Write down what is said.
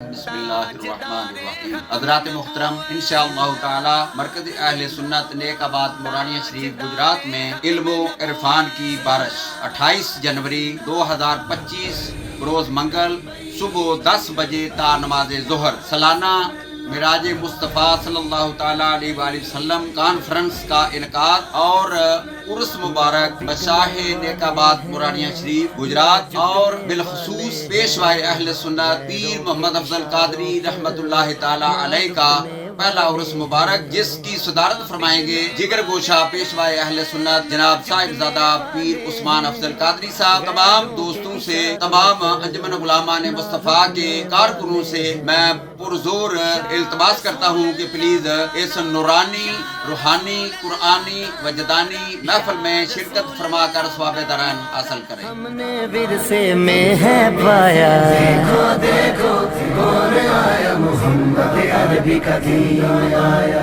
بسم اللہ الرحمن الرحیم۔ حضرات محترم، انشاءاللہ تعالی مرکز اہل سنت نیک آباد مورانیہ شریف گجرات میں علم و عرفان کی بارش 28 جنوری 2025 بروز منگل صبح 10 بجے تا نماز ظہر سالانہ معراج مصطفیٰ صلی اللہ تعالیٰ علیہ وآلہ وسلم کانفرنس کا انعقاد اور عرس مبارک بشاہ نیک آباد مورانیہ شریف گجرات اور بالخصوص پیشوائے اہل سنت پیر محمد افضل قادری رحمت اللہ تعالیٰ علیہ کا پہلا عرس مبارک، جس کی صدارت فرمائیں گے جگر گوشہ پیشوائے اہل سنت جناب صاحبزادہ پیر عثمان افضل قادری صاحب۔ تمام دوستوں سے، تمام انجمن غلامان مصطفیٰ کے کارکنوں سے میں پرزور التماس کرتا ہوں کہ پلیز اس نورانی، روحانی، قرآنی، وجدانی محفل میں شرکت فرما کر ثواب درن حاصل کریں۔ ہم نے ورثے میں ہے پایا، دیکھو دیکھو کون آیا، محمد عربی کا دین آیا۔